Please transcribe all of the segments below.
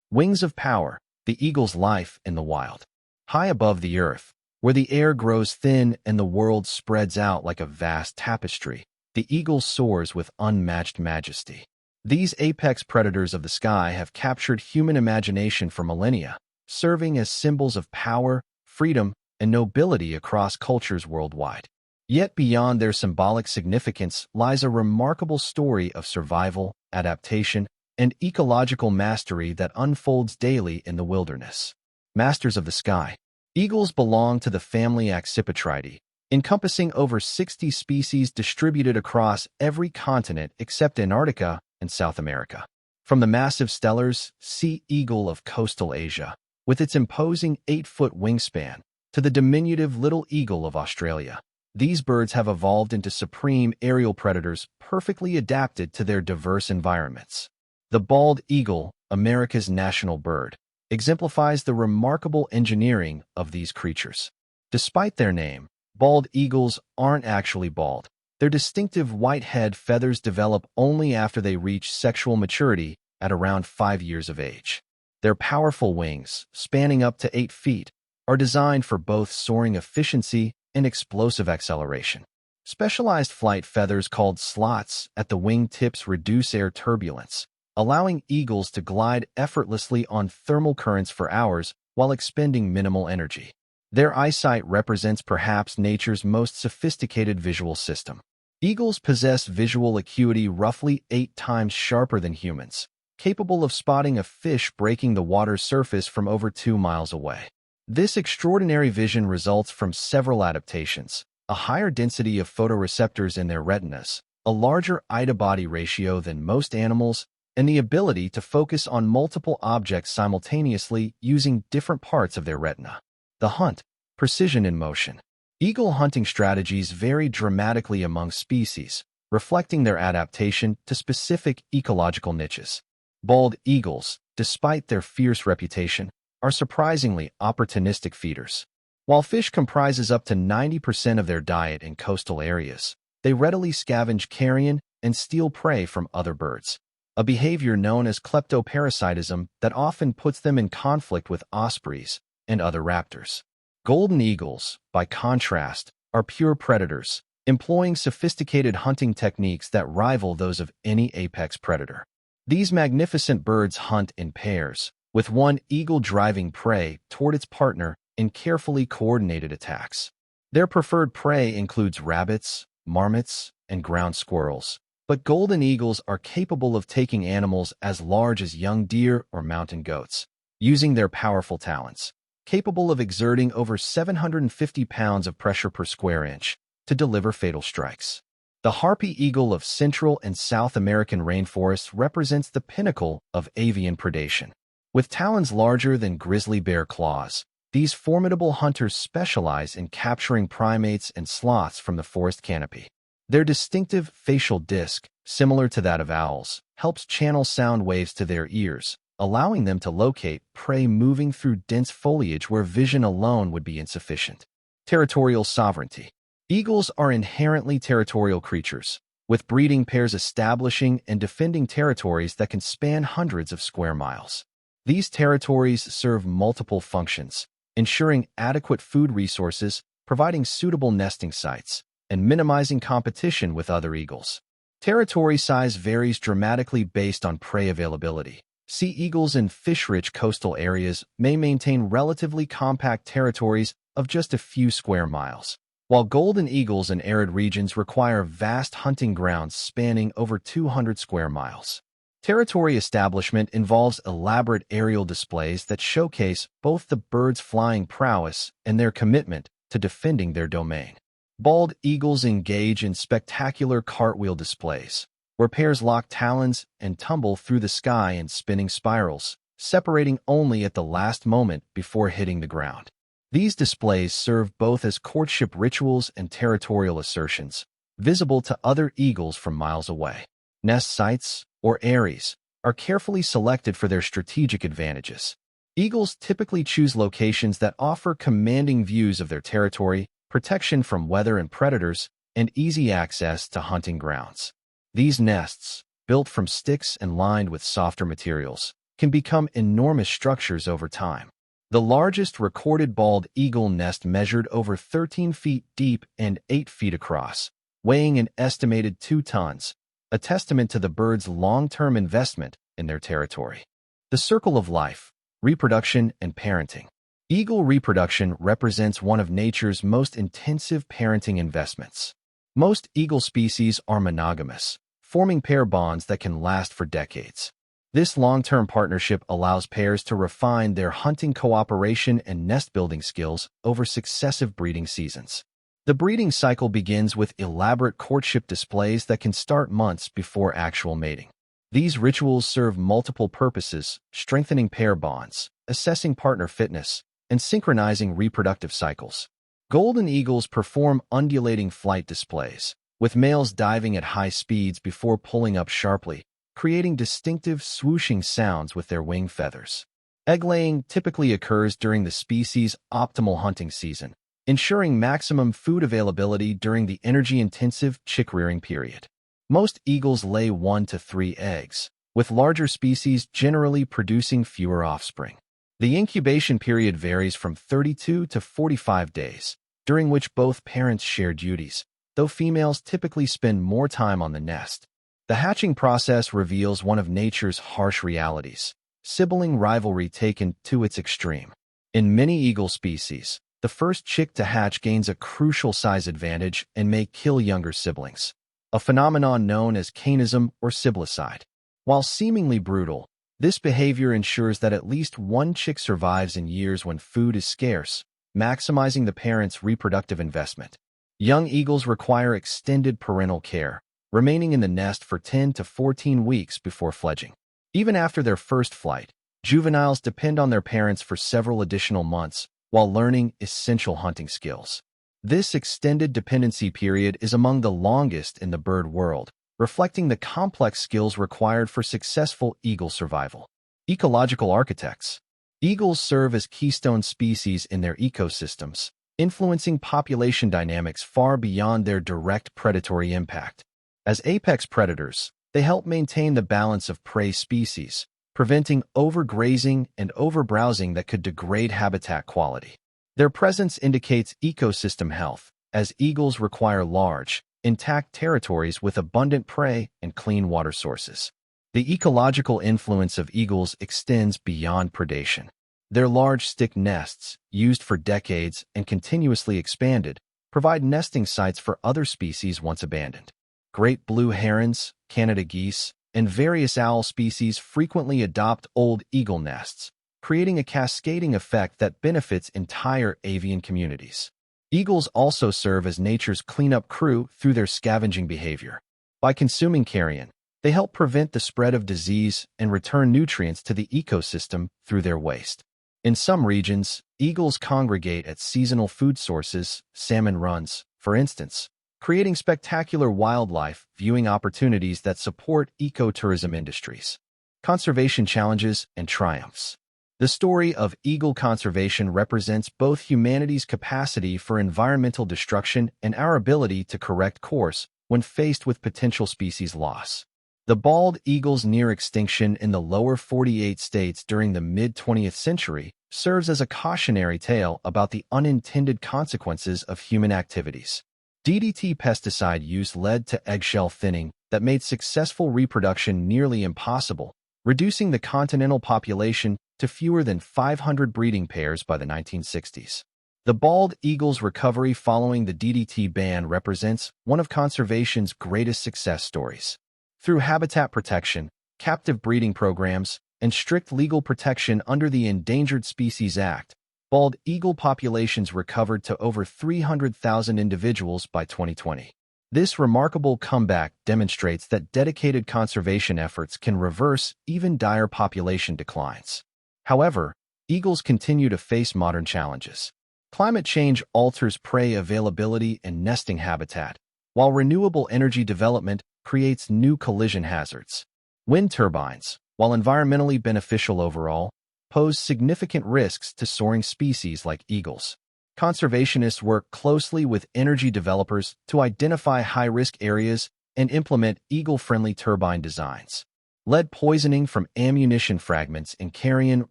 Wings of power, the eagle's life in the wild. High above the earth, where the air grows thin and the world spreads out like a vast tapestry, the eagle soars with unmatched majesty. These apex predators of the sky have captured human imagination for millennia, serving as symbols of power, freedom, and nobility across cultures worldwide. Yet beyond their symbolic significance lies a remarkable story of survival, adaptation, and ecological mastery that unfolds daily in the wilderness. Masters of the sky. Eagles belong to the family Accipitridae, encompassing over 60 species distributed across every continent except Antarctica and South America. From the massive Steller's sea eagle of coastal Asia, with its imposing 8-foot wingspan, to the diminutive little eagle of Australia, these birds have evolved into supreme aerial predators perfectly adapted to their diverse environments. The bald eagle, America's national bird, exemplifies the remarkable engineering of these creatures. Despite their name, bald eagles aren't actually bald. Their distinctive white head feathers develop only after they reach sexual maturity at around 5 years of age. Their powerful wings, spanning up to 8 feet, are designed for both soaring efficiency and explosive acceleration. Specialized flight feathers called slots at the wing tips reduce air turbulence, allowing eagles to glide effortlessly on thermal currents for hours while expending minimal energy. Their eyesight represents perhaps nature's most sophisticated visual system. Eagles possess visual acuity roughly 8 times sharper than humans, capable of spotting a fish breaking the water's surface from over 2 miles away. This extraordinary vision results from several adaptations: a higher density of photoreceptors in their retinas, a larger eye-to-body ratio than most animals, and the ability to focus on multiple objects simultaneously using different parts of their retina. The hunt, precision in motion. Eagle hunting strategies vary dramatically among species, reflecting their adaptation to specific ecological niches. Bald eagles, despite their fierce reputation, are surprisingly opportunistic feeders. While fish comprises up to 90% of their diet in coastal areas, they readily scavenge carrion and steal prey from other birds, a behavior known as kleptoparasitism that often puts them in conflict with ospreys and other raptors. Golden eagles, by contrast, are pure predators, employing sophisticated hunting techniques that rival those of any apex predator. These magnificent birds hunt in pairs, with one eagle driving prey toward its partner in carefully coordinated attacks. Their preferred prey includes rabbits, marmots, and ground squirrels, but golden eagles are capable of taking animals as large as young deer or mountain goats, using their powerful talons, capable of exerting over 750 pounds of pressure per square inch, to deliver fatal strikes. The harpy eagle of Central and South American rainforests represents the pinnacle of avian predation. With talons larger than grizzly bear claws, these formidable hunters specialize in capturing primates and sloths from the forest canopy. Their distinctive facial disc, similar to that of owls, helps channel sound waves to their ears, allowing them to locate prey moving through dense foliage where vision alone would be insufficient. Territorial sovereignty. Eagles are inherently territorial creatures, with breeding pairs establishing and defending territories that can span hundreds of square miles. These territories serve multiple functions, ensuring adequate food resources, providing suitable nesting sites, and minimizing competition with other eagles. Territory size varies dramatically based on prey availability. Sea eagles in fish-rich coastal areas may maintain relatively compact territories of just a few square miles, while golden eagles in arid regions require vast hunting grounds spanning over 200 square miles. Territory establishment involves elaborate aerial displays that showcase both the bird's flying prowess and their commitment to defending their domain. Bald eagles engage in spectacular cartwheel displays, where pairs lock talons and tumble through the sky in spinning spirals, separating only at the last moment before hitting the ground. These displays serve both as courtship rituals and territorial assertions, visible to other eagles from miles away. Nest sites, or eyries, are carefully selected for their strategic advantages. Eagles typically choose locations that offer commanding views of their territory, protection from weather and predators, and easy access to hunting grounds. These nests, built from sticks and lined with softer materials, can become enormous structures over time. The largest recorded bald eagle nest measured over 13 feet deep and 8 feet across, weighing an estimated 2 tons, a testament to the bird's long-term investment in their territory. The circle of life, reproduction and parenting. Eagle reproduction represents one of nature's most intensive parenting investments. Most eagle species are monogamous, forming pair bonds that can last for decades. This long-term partnership allows pairs to refine their hunting cooperation and nest-building skills over successive breeding seasons. The breeding cycle begins with elaborate courtship displays that can start months before actual mating. These rituals serve multiple purposes, strengthening pair bonds, assessing partner fitness, and synchronizing reproductive cycles. Golden eagles perform undulating flight displays, with males diving at high speeds before pulling up sharply, creating distinctive swooshing sounds with their wing feathers. Egg-laying typically occurs during the species' optimal hunting season, ensuring maximum food availability during the energy-intensive chick-rearing period. Most eagles lay 1 to 3 eggs, with larger species generally producing fewer offspring. The incubation period varies from 32 to 45 days, during which both parents share duties, though females typically spend more time on the nest. The hatching process reveals one of nature's harsh realities, sibling rivalry taken to its extreme. In many eagle species, the first chick to hatch gains a crucial size advantage and may kill younger siblings, a phenomenon known as canism or siblicide. While seemingly brutal, this behavior ensures that at least one chick survives in years when food is scarce, maximizing the parent's reproductive investment. Young eagles require extended parental care, remaining in the nest for 10 to 14 weeks before fledging. Even after their first flight, juveniles depend on their parents for several additional months while learning essential hunting skills. This extended dependency period is among the longest in the bird world, reflecting the complex skills required for successful eagle survival. Ecological architects. Eagles serve as keystone species in their ecosystems, influencing population dynamics far beyond their direct predatory impact. As apex predators, they help maintain the balance of prey species, preventing overgrazing and overbrowsing that could degrade habitat quality. Their presence indicates ecosystem health, as eagles require large, intact territories with abundant prey and clean water sources. The ecological influence of eagles extends beyond predation. Their large stick nests, used for decades and continuously expanded, provide nesting sites for other species once abandoned. Great blue herons, Canada geese, and various owl species frequently adopt old eagle nests, creating a cascading effect that benefits entire avian communities. Eagles also serve as nature's cleanup crew through their scavenging behavior. By consuming carrion, they help prevent the spread of disease and return nutrients to the ecosystem through their waste. In some regions, eagles congregate at seasonal food sources, salmon runs, for instance, creating spectacular wildlife viewing opportunities that support ecotourism industries. Conservation challenges and triumphs. The story of eagle conservation represents both humanity's capacity for environmental destruction and our ability to correct course when faced with potential species loss. The bald eagle's near extinction in the lower 48 states during the mid-20th century serves as a cautionary tale about the unintended consequences of human activities. DDT pesticide use led to eggshell thinning that made successful reproduction nearly impossible, reducing the continental population to fewer than 500 breeding pairs by the 1960s. The bald eagle's recovery following the DDT ban represents one of conservation's greatest success stories. Through habitat protection, captive breeding programs, and strict legal protection under the Endangered Species Act, bald eagle populations recovered to over 300,000 individuals by 2020. This remarkable comeback demonstrates that dedicated conservation efforts can reverse even dire population declines. However, eagles continue to face modern challenges. Climate change alters prey availability and nesting habitat, while renewable energy development creates new collision hazards. Wind turbines, while environmentally beneficial overall, pose significant risks to soaring species like eagles. Conservationists work closely with energy developers to identify high-risk areas and implement eagle-friendly turbine designs. Lead poisoning from ammunition fragments in carrion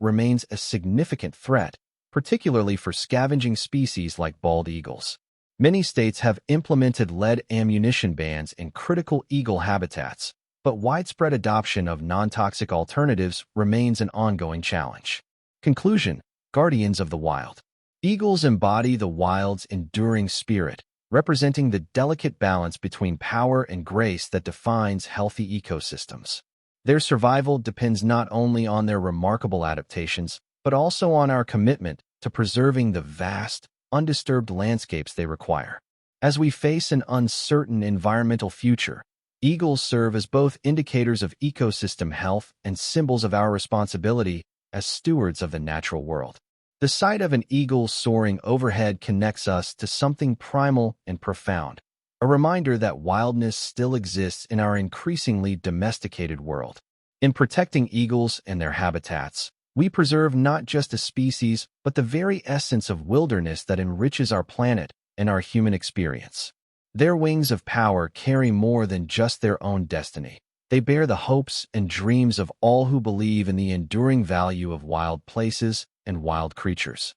remains a significant threat, particularly for scavenging species like bald eagles. Many states have implemented lead ammunition bans in critical eagle habitats, but widespread adoption of non-toxic alternatives remains an ongoing challenge. Conclusion: Guardians of the Wild. Eagles embody the wild's enduring spirit, representing the delicate balance between power and grace that defines healthy ecosystems. Their survival depends not only on their remarkable adaptations, but also on our commitment to preserving the vast, undisturbed landscapes they require. As we face an uncertain environmental future, eagles serve as both indicators of ecosystem health and symbols of our responsibility as stewards of the natural world. The sight of an eagle soaring overhead connects us to something primal and profound, a reminder that wildness still exists in our increasingly domesticated world. In protecting eagles and their habitats, we preserve not just a species, but the very essence of wilderness that enriches our planet and our human experience. Their wings of power carry more than just their own destiny. They bear the hopes and dreams of all who believe in the enduring value of wild places and wild creatures.